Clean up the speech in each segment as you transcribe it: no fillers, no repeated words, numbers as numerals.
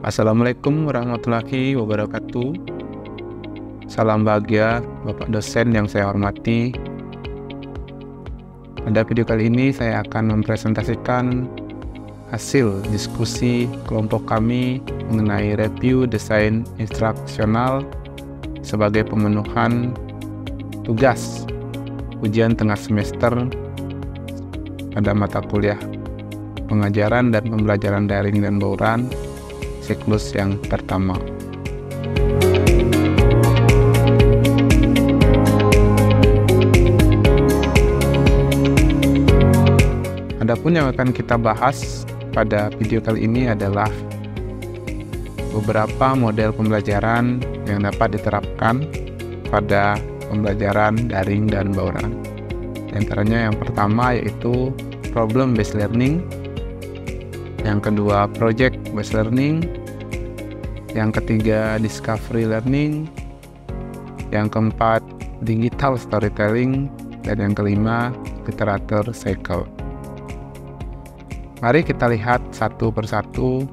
Assalamualaikum warahmatullahi wabarakatuh. Salam bahagia Bapak dosen yang saya hormati. Pada video kali ini saya akan mempresentasikan hasil diskusi kelompok kami mengenai review desain instruksional sebagai pemenuhan tugas ujian tengah semester pada mata kuliah pengajaran dan pembelajaran daring dan bauran siklus yang pertama. Adapun yang akan kita bahas pada video kali ini adalah beberapa model pembelajaran yang dapat diterapkan pada pembelajaran daring dan bauran. Di antaranya yang pertama yaitu problem based learning, yang kedua project based learning, yang ketiga discovery learning, yang keempat digital storytelling, dan yang kelima literatur cycle. Mari kita lihat satu persatu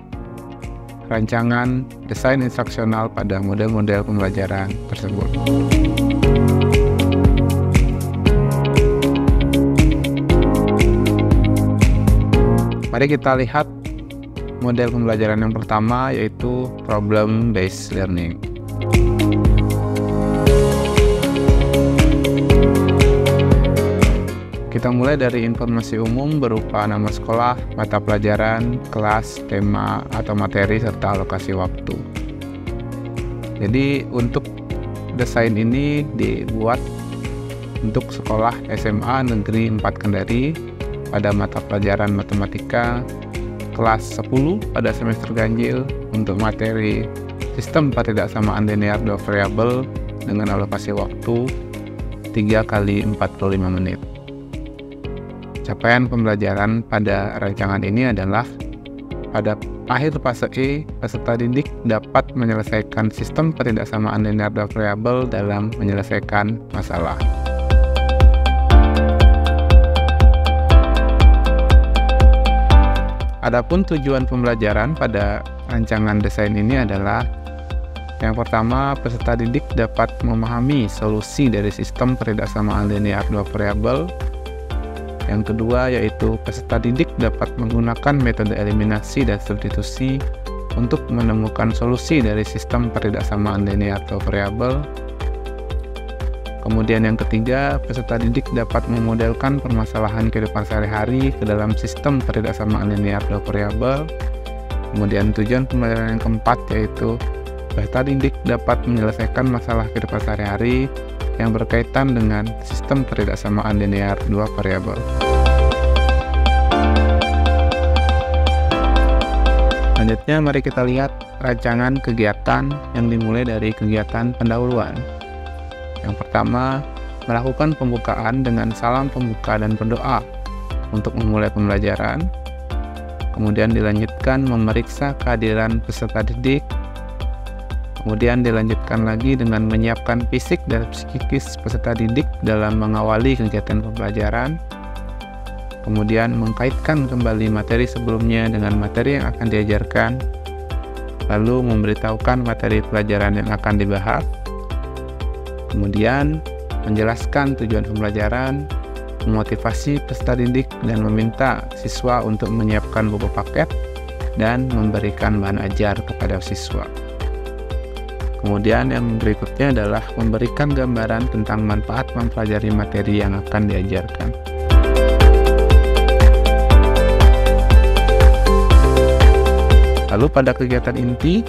rancangan desain instruksional pada model-model pembelajaran tersebut. Mari kita lihat model pembelajaran yang pertama, yaitu problem based learning. Kita mulai dari informasi umum berupa nama sekolah, mata pelajaran, kelas, tema, atau materi, serta alokasi waktu. Jadi untuk desain ini dibuat untuk sekolah SMA Negeri 4 Kendari pada mata pelajaran matematika kelas 10 pada semester ganjil untuk materi sistem pertidaksamaan linear dua variabel dengan alokasi waktu 3 kali 45 menit. Capaian pembelajaran pada rancangan ini adalah pada akhir fase E, peserta didik dapat menyelesaikan sistem pertidaksamaan linear dua variabel dalam menyelesaikan masalah. Adapun tujuan pembelajaran pada rancangan desain ini adalah yang pertama, peserta didik dapat memahami solusi dari sistem pertidaksamaan linear dua variabel. Yang kedua yaitu peserta didik dapat menggunakan metode eliminasi dan substitusi untuk menemukan solusi dari sistem pertidaksamaan linear dua variabel. Kemudian yang ketiga, peserta didik dapat memodelkan permasalahan kehidupan sehari-hari ke dalam sistem pertidaksamaan linear dua variabel. Kemudian tujuan pembelajaran yang keempat yaitu peserta didik dapat menyelesaikan masalah kehidupan sehari-hari yang berkaitan dengan sistem pertidaksamaan linear dua variabel. Selanjutnya mari kita lihat rancangan kegiatan yang dimulai dari kegiatan pendahuluan. Yang pertama, melakukan pembukaan dengan salam pembuka dan berdoa untuk memulai pembelajaran. Kemudian dilanjutkan memeriksa kehadiran peserta didik. Kemudian dilanjutkan lagi dengan menyiapkan fisik dan psikis peserta didik dalam mengawali kegiatan pembelajaran. Kemudian mengkaitkan kembali materi sebelumnya dengan materi yang akan diajarkan. Lalu memberitahukan materi pelajaran yang akan dibahas. Kemudian menjelaskan tujuan pembelajaran, memotivasi peserta didik dan meminta siswa untuk menyiapkan buku paket dan memberikan bahan ajar kepada siswa. Kemudian yang berikutnya adalah memberikan gambaran tentang manfaat mempelajari materi yang akan diajarkan. Lalu pada kegiatan inti,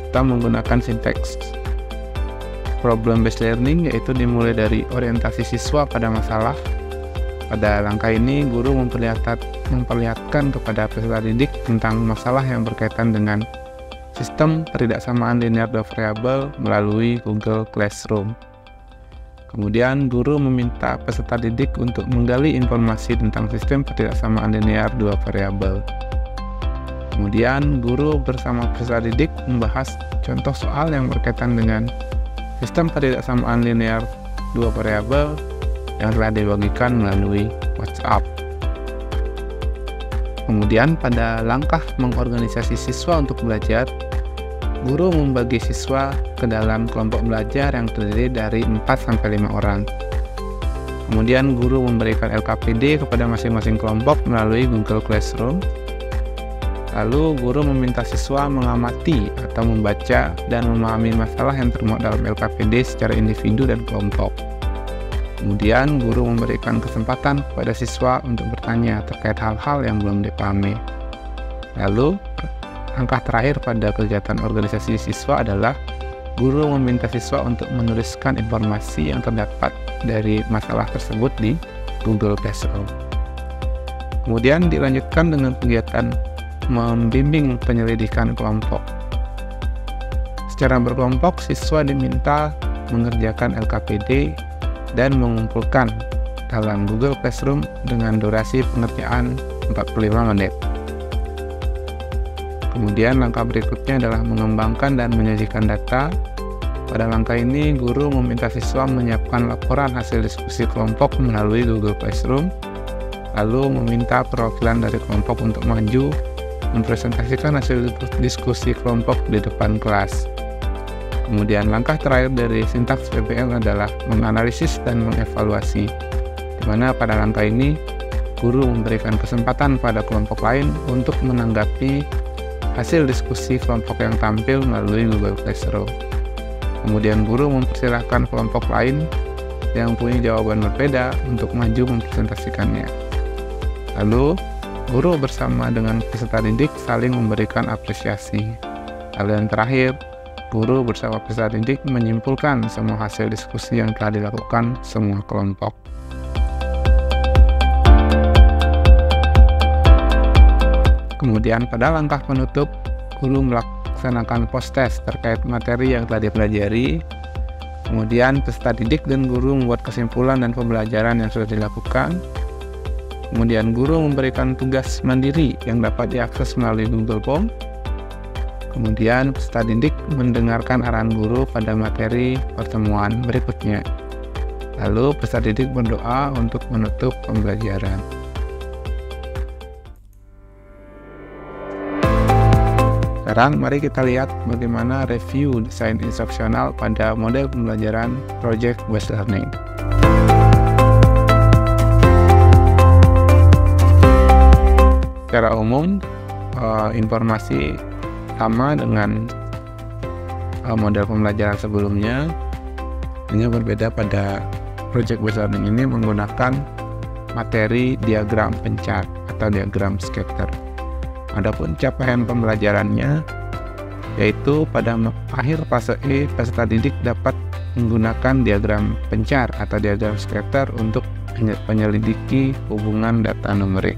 kita menggunakan sinteks problem based learning, yaitu dimulai dari orientasi siswa pada masalah. Pada langkah ini, guru memperlihatkan kepada peserta didik tentang masalah yang berkaitan dengan sistem pertidaksamaan linear dua variabel melalui Google Classroom. Kemudian, guru meminta peserta didik untuk menggali informasi tentang sistem pertidaksamaan linear dua variabel. Kemudian, guru bersama peserta didik membahas contoh soal yang berkaitan dengan sistem pertidaksamaan linear dua variabel yang telah dibagikan melalui WhatsApp. Kemudian pada langkah mengorganisasi siswa untuk belajar, guru membagi siswa ke dalam kelompok belajar yang terdiri dari 4-5 orang. Kemudian guru memberikan LKPD kepada masing-masing kelompok melalui Google Classroom. Lalu guru meminta siswa mengamati atau membaca dan memahami masalah yang termuat dalam LKPD secara individu dan kelompok. Kemudian guru memberikan kesempatan kepada siswa untuk bertanya terkait hal-hal yang belum dipahami. Lalu langkah terakhir pada kegiatan organisasi siswa adalah guru meminta siswa untuk menuliskan informasi yang terdapat dari masalah tersebut di Google Classroom. Kemudian dilanjutkan dengan kegiatan membimbing penyelidikan kelompok. Secara berkelompok, siswa diminta mengerjakan LKPD dan mengumpulkan dalam Google Classroom dengan durasi pengerjaan 45 menit. Kemudian langkah berikutnya adalah mengembangkan dan menyajikan data. Pada langkah ini, guru meminta siswa menyiapkan laporan hasil diskusi kelompok melalui Google Classroom, lalu meminta perwakilan dari kelompok untuk maju mempresentasikan hasil diskusi kelompok di depan kelas. Kemudian langkah terakhir dari sintaks PBL adalah menganalisis dan mengevaluasi, di mana pada langkah ini guru memberikan kesempatan pada kelompok lain untuk menanggapi hasil diskusi kelompok yang tampil melalui Google Classroom. Kemudian guru mempersilahkan kelompok lain yang punya jawaban berbeda untuk maju mempresentasikannya. Lalu guru bersama dengan peserta didik saling memberikan apresiasi. Lalu yang terakhir, guru bersama peserta didik menyimpulkan semua hasil diskusi yang telah dilakukan semua kelompok. Kemudian pada langkah penutup, guru melaksanakan post-test terkait materi yang telah dipelajari. Kemudian peserta didik dan guru membuat kesimpulan dan pembelajaran yang sudah dilakukan. Kemudian guru memberikan tugas mandiri yang dapat diakses melalui Google Form. Kemudian peserta didik mendengarkan arahan guru pada materi pertemuan berikutnya. Lalu peserta didik berdoa untuk menutup pembelajaran. Sekarang mari kita lihat bagaimana review desain instruksional pada model pembelajaran Project Based Learning. Secara umum, informasi sama dengan model pembelajaran sebelumnya, hanya berbeda pada Project Based Learning ini menggunakan materi diagram pencar atau diagram scatter. Adapun capaian pembelajarannya, yaitu pada akhir fase E, peserta didik dapat menggunakan diagram pencar atau diagram scatter untuk menyelidiki hubungan data numerik.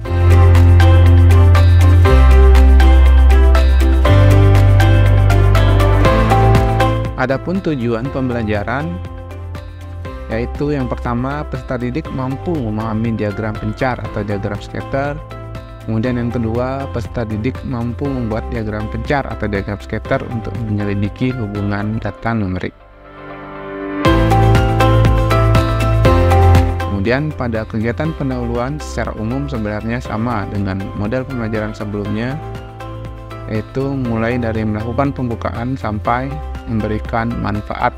Adapun tujuan pembelajaran, yaitu yang pertama, peserta didik mampu memahami diagram pencar atau diagram scatter. Kemudian yang kedua, peserta didik mampu membuat diagram pencar atau diagram scatter untuk menyelidiki hubungan data numerik. Kemudian pada kegiatan pendahuluan secara umum sebenarnya sama dengan model pembelajaran sebelumnya, yaitu mulai dari melakukan pembukaan sampai memberikan manfaat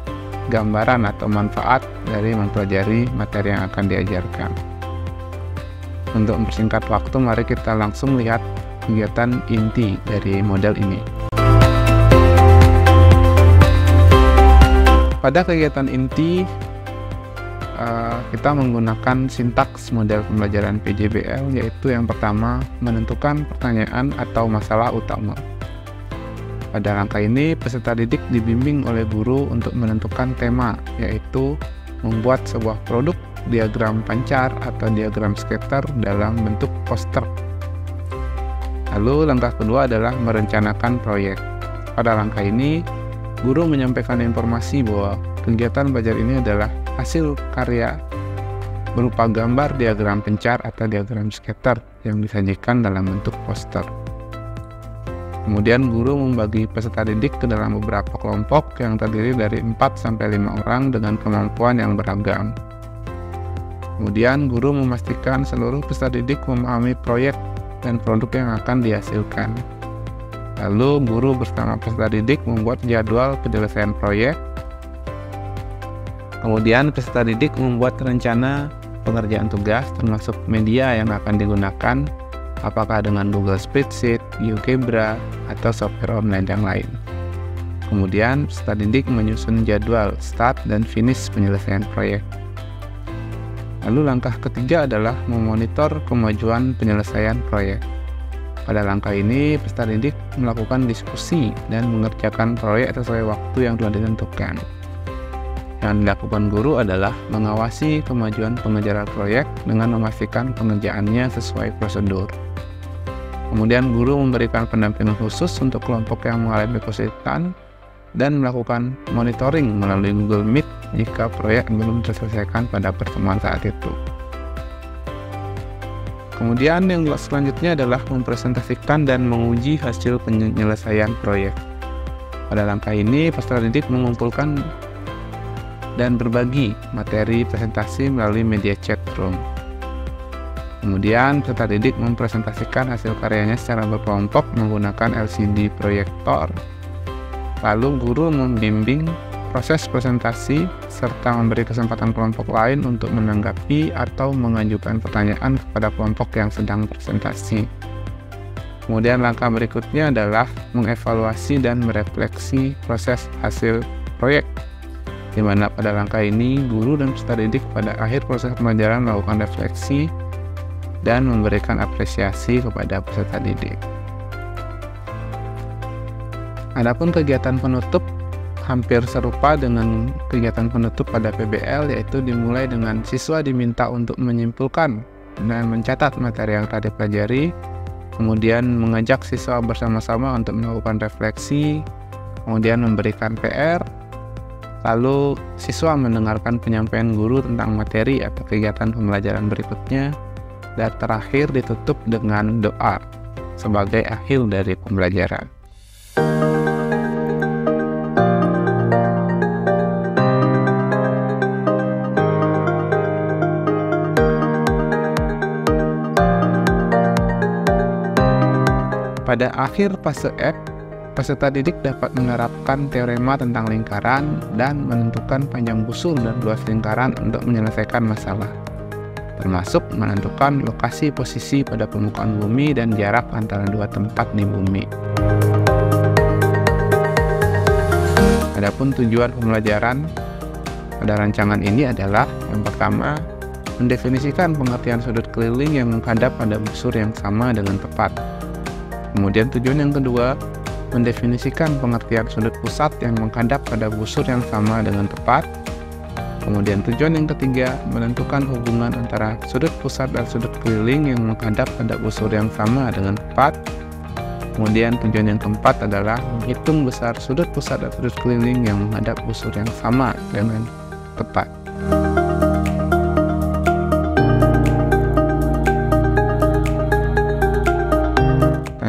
gambaran atau manfaat dari mempelajari materi yang akan diajarkan. Untuk mempersingkat waktu, mari kita langsung lihat kegiatan inti dari model ini. Pada kegiatan inti, kita menggunakan sintaks model pembelajaran PJBL, yaitu yang pertama, menentukan pertanyaan atau masalah utama. Pada langkah ini, peserta didik dibimbing oleh guru untuk menentukan tema, yaitu membuat sebuah produk diagram pancar atau diagram scatter dalam bentuk poster. Lalu langkah kedua adalah merencanakan proyek. Pada langkah ini, guru menyampaikan informasi bahwa kegiatan belajar ini adalah hasil karya berupa gambar diagram pencar atau diagram scatter yang disajikan dalam bentuk poster. Kemudian guru membagi peserta didik ke dalam beberapa kelompok yang terdiri dari 4-5 orang dengan kemampuan yang beragam. Kemudian guru memastikan seluruh peserta didik memahami proyek dan produk yang akan dihasilkan. Lalu guru bersama peserta didik membuat jadwal penyelesaian proyek. Kemudian peserta didik membuat rencana pengerjaan tugas termasuk media yang akan digunakan, apakah dengan Google Spreadsheet, GeoGebra, atau software online yang lain. Kemudian peserta didik menyusun jadwal start dan finish penyelesaian proyek. Lalu langkah ketiga adalah memonitor kemajuan penyelesaian proyek. Pada langkah ini, peserta didik melakukan diskusi dan mengerjakan proyek sesuai waktu yang telah ditentukan. Yang dilakukan guru adalah mengawasi kemajuan pengejaran proyek dengan memastikan pengerjaannya sesuai prosedur. Kemudian guru memberikan pendampingan khusus untuk kelompok yang mengalami kesulitan dan melakukan monitoring melalui Google Meet jika proyek belum terselesaikan pada pertemuan saat itu. Kemudian yang selanjutnya adalah mempresentasikan dan menguji hasil penyelesaian proyek. Pada langkah ini, peserta didik mengumpulkan dan berbagi materi presentasi melalui media chat room. Kemudian peserta didik mempresentasikan hasil karyanya secara berkelompok menggunakan LCD proyektor. Lalu guru membimbing proses presentasi serta memberi kesempatan kelompok lain untuk menanggapi atau mengajukan pertanyaan kepada kelompok yang sedang presentasi. Kemudian langkah berikutnya adalah mengevaluasi dan merefleksi proses hasil proyek, di mana pada langkah ini guru dan peserta didik pada akhir proses pembelajaran melakukan refleksi dan memberikan apresiasi kepada peserta didik. Adapun kegiatan penutup hampir serupa dengan kegiatan penutup pada PBL, yaitu dimulai dengan siswa diminta untuk menyimpulkan dan mencatat materi yang telah dipelajari, kemudian mengajak siswa bersama-sama untuk melakukan refleksi, kemudian memberikan PR, lalu siswa mendengarkan penyampaian guru tentang materi atau kegiatan pembelajaran berikutnya, dan terakhir ditutup dengan doa sebagai akhir dari pembelajaran. Pada akhir fase F, peserta didik dapat menerapkan teorema tentang lingkaran dan menentukan panjang busur dan luas lingkaran untuk menyelesaikan masalah, termasuk menentukan lokasi posisi pada permukaan bumi dan jarak antara dua tempat di bumi. Adapun tujuan pembelajaran pada rancangan ini adalah yang pertama, mendefinisikan pengertian sudut keliling yang menghadap pada busur yang sama dengan tepat. Kemudian tujuan yang kedua, mendefinisikan pengertian sudut pusat yang menghadap pada busur yang sama dengan tepat. Kemudian tujuan yang ketiga, menentukan hubungan antara sudut pusat dan sudut keliling yang menghadap pada busur yang sama dengan tepat. Kemudian tujuan yang keempat adalah menghitung besar sudut pusat dan sudut keliling yang menghadap busur yang sama dengan tepat.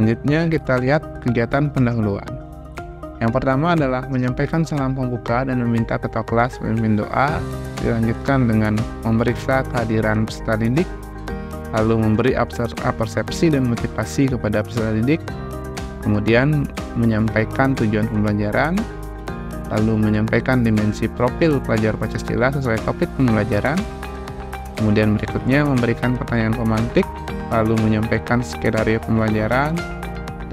Selanjutnya kita lihat kegiatan pendahuluan. Yang pertama adalah menyampaikan salam pembuka dan meminta ketua kelas memimpin doa. Dilanjutkan dengan memeriksa kehadiran peserta didik, lalu memberi persepsi dan motivasi kepada peserta didik, kemudian menyampaikan tujuan pembelajaran, lalu menyampaikan dimensi profil pelajar Pancasila sesuai topik pembelajaran, kemudian berikutnya memberikan pertanyaan pemantik, lalu menyampaikan skenario pembelajaran,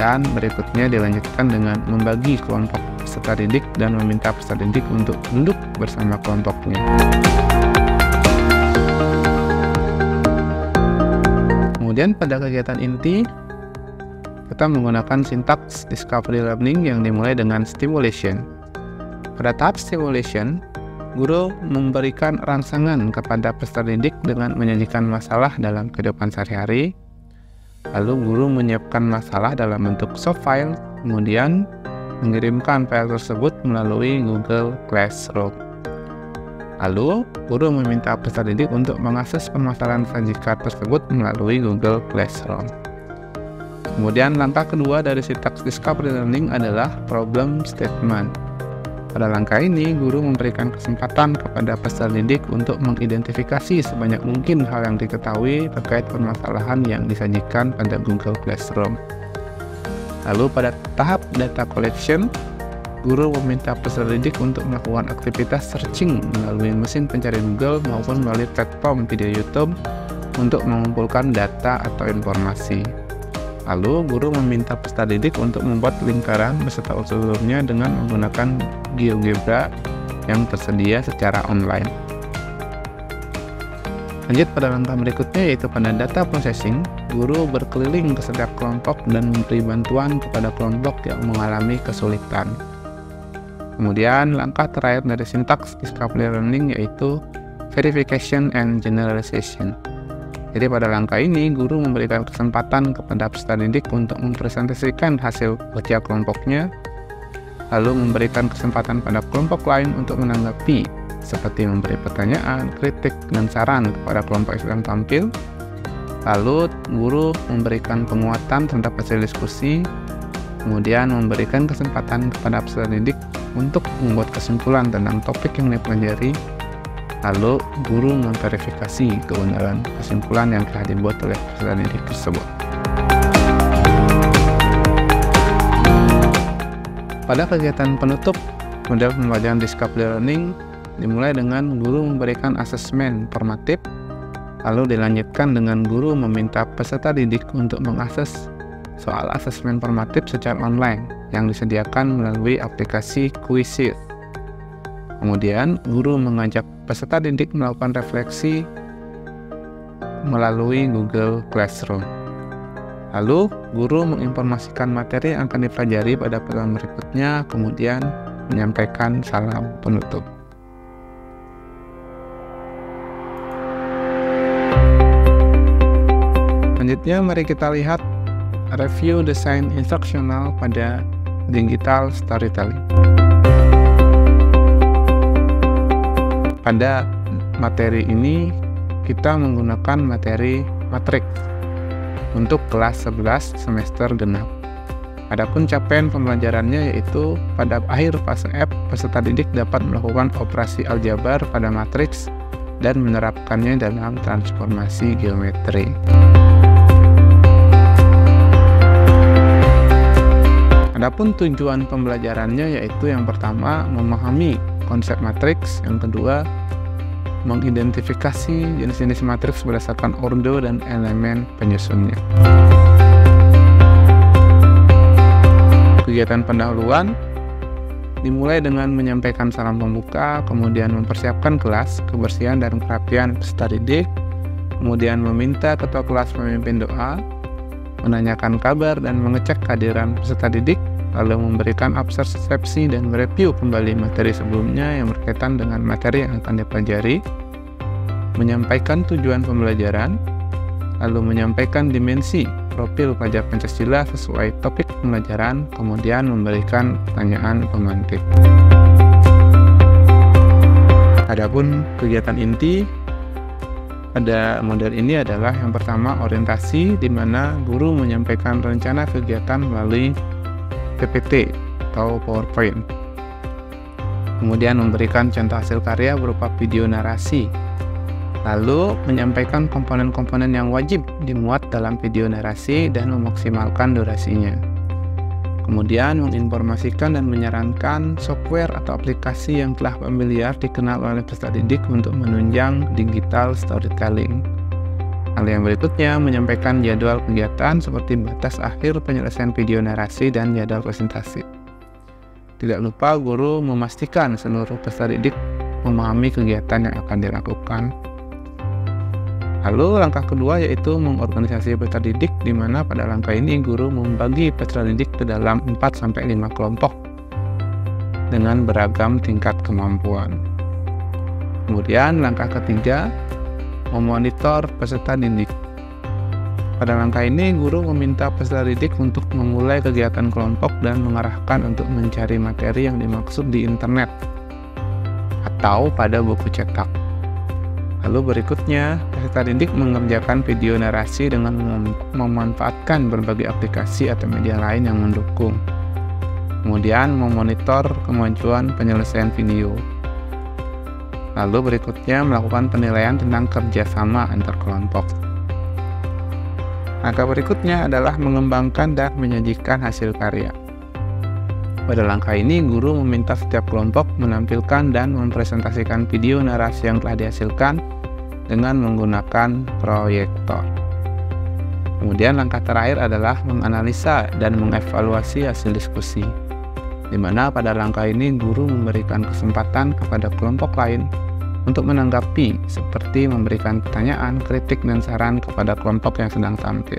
dan berikutnya dilanjutkan dengan membagi kelompok peserta didik dan meminta peserta didik untuk duduk bersama kelompoknya. Kemudian pada kegiatan inti, kita menggunakan sintaks discovery learning yang dimulai dengan stimulation. Pada tahap stimulation, guru memberikan rangsangan kepada peserta didik dengan menyajikan masalah dalam kehidupan sehari-hari. Lalu guru menyiapkan masalah dalam bentuk soft file, kemudian mengirimkan file tersebut melalui Google Classroom. Lalu, guru meminta peserta didik untuk mengakses permasalahan sajikan tersebut melalui Google Classroom. Kemudian langkah kedua dari sintaks discovery learning adalah problem statement. Pada langkah ini, guru memberikan kesempatan kepada peserta didik untuk mengidentifikasi sebanyak mungkin hal yang diketahui terkait permasalahan yang disajikan pada Google Classroom. Lalu pada tahap data collection, guru meminta peserta didik untuk melakukan aktivitas searching melalui mesin pencari Google maupun melalui platform video YouTube untuk mengumpulkan data atau informasi. Lalu, guru meminta peserta didik untuk membuat lingkaran beserta unsur-unsurnya dengan menggunakan GeoGebra yang tersedia secara online. Lanjut pada langkah berikutnya, yaitu pada data processing, guru berkeliling ke setiap kelompok dan memberi bantuan kepada kelompok yang mengalami kesulitan. Kemudian, langkah terakhir dari sintaks discovery learning yaitu verification and generalization. Jadi pada langkah ini, guru memberikan kesempatan kepada peserta didik untuk mempresentasikan hasil kerja kelompoknya, lalu memberikan kesempatan pada kelompok lain untuk menanggapi, seperti memberi pertanyaan, kritik, dan saran kepada kelompok yang tampil. Lalu, guru memberikan penguatan terhadap hasil diskusi, kemudian memberikan kesempatan kepada peserta didik untuk membuat kesimpulan tentang topik yang dipelajari. Lalu, guru memverifikasi kebenaran kesimpulan yang telah dibuat oleh peserta didik tersebut. Pada kegiatan penutup, model pembelajaran discovery learning dimulai dengan guru memberikan asesmen formatif, lalu dilanjutkan dengan guru meminta peserta didik untuk mengakses soal asesmen formatif secara online yang disediakan melalui aplikasi Quizlet. Kemudian, guru mengajak peserta didik melakukan refleksi melalui Google Classroom. Lalu, guru menginformasikan materi yang akan dipelajari pada pertemuan berikutnya, kemudian menyampaikan salam penutup. Selanjutnya, mari kita lihat review desain instruksional pada digital storytelling. Pada materi ini, kita menggunakan materi matriks untuk kelas 11 semester genap. Adapun capaian pembelajarannya yaitu pada akhir fase F, peserta didik dapat melakukan operasi aljabar pada matriks dan menerapkannya dalam transformasi geometri. Adapun tujuan pembelajarannya yaitu yang pertama, memahami konsep matriks, yang kedua, mengidentifikasi jenis-jenis matriks berdasarkan ordo dan elemen penyusunnya. Kegiatan pendahuluan dimulai dengan menyampaikan salam pembuka, kemudian mempersiapkan kelas, kebersihan dan kerapian peserta didik, kemudian meminta ketua kelas memimpin doa, menanyakan kabar dan mengecek kehadiran peserta didik, lalu memberikan observasi dan mereview kembali materi sebelumnya yang berkaitan dengan materi yang akan dipelajari, menyampaikan tujuan pembelajaran, lalu menyampaikan dimensi profil pelajar Pancasila sesuai topik pembelajaran, kemudian memberikan pertanyaan pemantik. Adapun kegiatan inti pada model ini adalah yang pertama, orientasi, di mana guru menyampaikan rencana kegiatan melalui PPT atau PowerPoint. Kemudian memberikan contoh hasil karya berupa video narasi. Lalu menyampaikan komponen-komponen yang wajib dimuat dalam video narasi dan memaksimalkan durasinya. Kemudian menginformasikan dan menyarankan software atau aplikasi yang telah familiar dikenal oleh peserta didik untuk menunjang digital storytelling. Hal yang berikutnya, menyampaikan jadwal kegiatan seperti batas akhir penyelesaian video narasi dan jadwal presentasi. Tidak lupa guru memastikan seluruh peserta didik memahami kegiatan yang akan dilakukan. Lalu langkah kedua yaitu mengorganisasi peserta didik, di mana pada langkah ini guru membagi peserta didik ke dalam 4-5 kelompok dengan beragam tingkat kemampuan. Kemudian langkah ketiga, memonitor peserta didik. Pada langkah ini, guru meminta peserta didik untuk memulai kegiatan kelompok dan mengarahkan untuk mencari materi yang dimaksud di internet atau pada buku cetak. Lalu berikutnya, peserta didik mengerjakan video narasi dengan memanfaatkan berbagai aplikasi atau media lain yang mendukung. Kemudian memonitor kemajuan penyelesaian video. Lalu berikutnya melakukan penilaian tentang kerjasama antar kelompok. Langkah berikutnya adalah mengembangkan dan menyajikan hasil karya. Pada langkah ini, guru meminta setiap kelompok menampilkan dan mempresentasikan video narasi yang telah dihasilkan dengan menggunakan proyektor. Kemudian langkah terakhir adalah menganalisa dan mengevaluasi hasil diskusi, di mana pada langkah ini guru memberikan kesempatan kepada kelompok lain untuk menanggapi, seperti memberikan pertanyaan, kritik, dan saran kepada kelompok yang sedang tampil.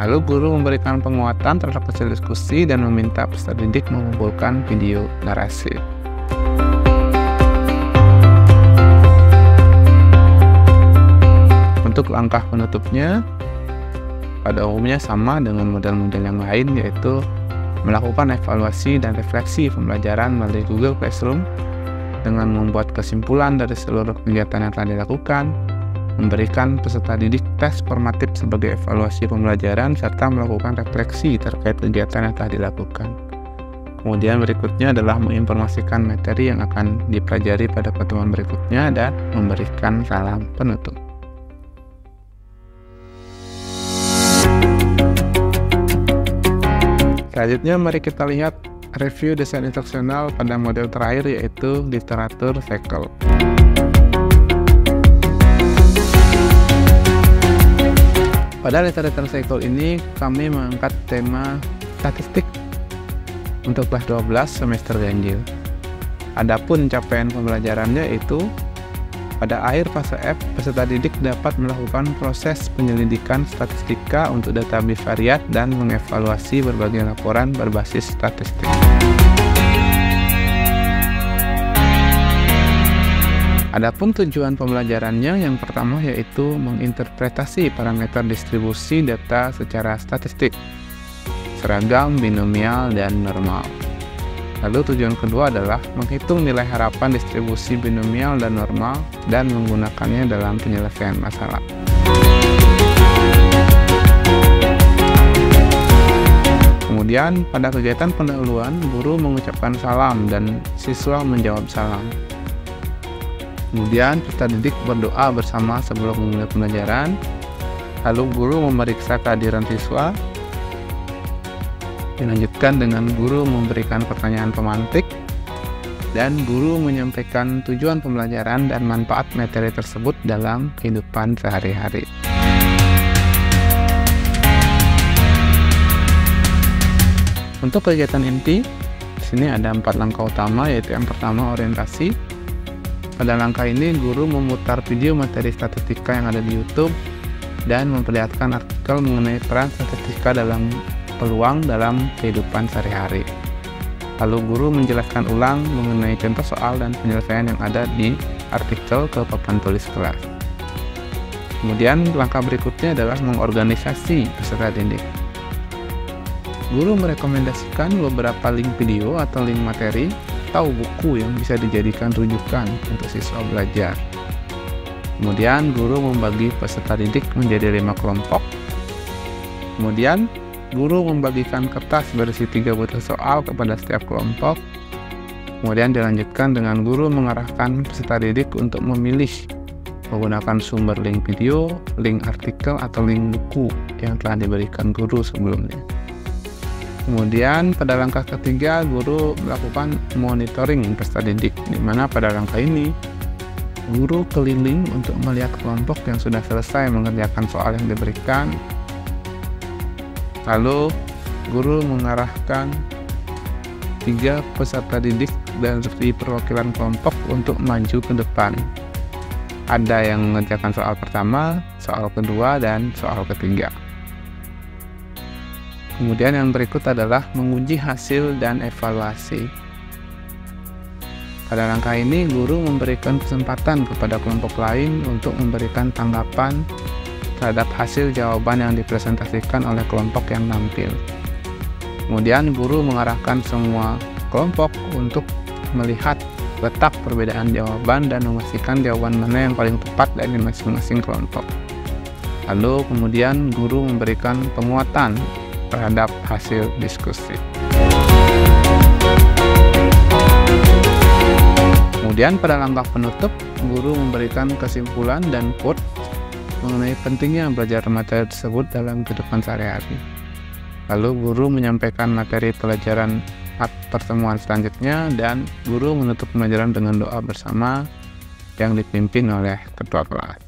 Lalu guru memberikan penguatan terhadap hasil diskusi dan meminta peserta didik mengumpulkan video narasi. Untuk langkah penutupnya, pada umumnya sama dengan model-model yang lain, yaitu melakukan evaluasi dan refleksi pembelajaran melalui Google Classroom dengan membuat kesimpulan dari seluruh kegiatan yang telah dilakukan, memberikan peserta didik tes formatif sebagai evaluasi pembelajaran, serta melakukan refleksi terkait kegiatan yang telah dilakukan. Kemudian berikutnya adalah menginformasikan materi yang akan dipelajari pada pertemuan berikutnya dan memberikan salam penutup. Selanjutnya mari kita lihat review desain instruksional pada model terakhir, yaitu literatur cycle. Pada literatur cycle ini kami mengangkat tema statistik untuk kelas 12 semester ganjil. Adapun capaian pembelajarannya yaitu pada akhir fase F, peserta didik dapat melakukan proses penyelidikan statistika untuk data bivariat dan mengevaluasi berbagai laporan berbasis statistik. Adapun tujuan pembelajarannya yang pertama yaitu menginterpretasi parameter distribusi data secara statistik, seragam, binomial, dan normal. Lalu tujuan kedua adalah menghitung nilai harapan distribusi binomial dan normal dan menggunakannya dalam penyelesaian masalah. Kemudian pada kegiatan pendahuluan, guru mengucapkan salam dan siswa menjawab salam. Kemudian peserta didik berdoa bersama sebelum memulai pembelajaran. Lalu guru memeriksa kehadiran siswa. Dilanjutkan dengan guru memberikan pertanyaan pemantik dan guru menyampaikan tujuan pembelajaran dan manfaat materi tersebut dalam kehidupan sehari-hari. Untuk kegiatan inti, di sini ada 4 langkah utama, yaitu yang pertama orientasi. Pada langkah ini guru memutar video materi statistika yang ada di YouTube dan memperlihatkan artikel mengenai peran statistika dalam peluang dalam kehidupan sehari-hari. Lalu guru menjelaskan ulang mengenai contoh soal dan penyelesaian yang ada di artikel ke papan tulis kelas. Kemudian langkah berikutnya adalah mengorganisasi peserta didik. Guru merekomendasikan beberapa link video atau link materi atau buku yang bisa dijadikan rujukan untuk siswa belajar. Kemudian guru membagi peserta didik menjadi 5 kelompok. Kemudian guru membagikan kertas berisi 3 butir soal kepada setiap kelompok. Kemudian dilanjutkan dengan guru mengarahkan peserta didik untuk memilih menggunakan sumber link video, link artikel, atau link buku yang telah diberikan guru sebelumnya. Kemudian pada langkah ketiga, guru melakukan monitoring peserta didik, di mana pada langkah ini guru keliling untuk melihat kelompok yang sudah selesai mengerjakan soal yang diberikan. Lalu guru mengarahkan 3 peserta didik dari perwakilan kelompok untuk maju ke depan. Ada yang mengerjakan soal pertama, soal kedua, dan soal ketiga. Kemudian yang berikut adalah menguji hasil dan evaluasi. Pada langkah ini guru memberikan kesempatan kepada kelompok lain untuk memberikan tanggapan terhadap hasil jawaban yang dipresentasikan oleh kelompok yang tampil. Kemudian guru mengarahkan semua kelompok untuk melihat letak perbedaan jawaban dan memastikan jawaban mana yang paling tepat dari masing-masing kelompok. Lalu kemudian guru memberikan penguatan terhadap hasil diskusi. Kemudian pada langkah penutup, guru memberikan kesimpulan dan quote mengenai pentingnya belajar materi tersebut dalam kehidupan sehari-hari. Lalu guru menyampaikan materi pelajaran pertemuan selanjutnya dan guru menutup pembelajaran dengan doa bersama yang dipimpin oleh ketua kelas.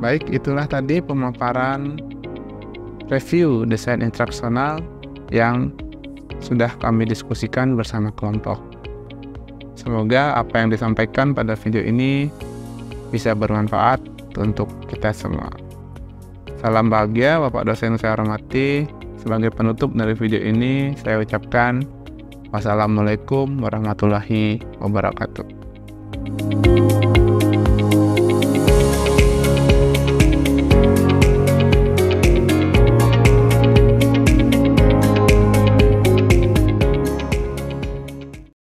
Baik, itulah tadi pemaparan review desain instruksional yang sudah kami diskusikan bersama kelompok. Semoga apa yang disampaikan pada video ini bisa bermanfaat untuk kita semua. Salam bahagia Bapak dosen saya hormati. Sebagai penutup dari video ini, saya ucapkan wassalamualaikum warahmatullahi wabarakatuh.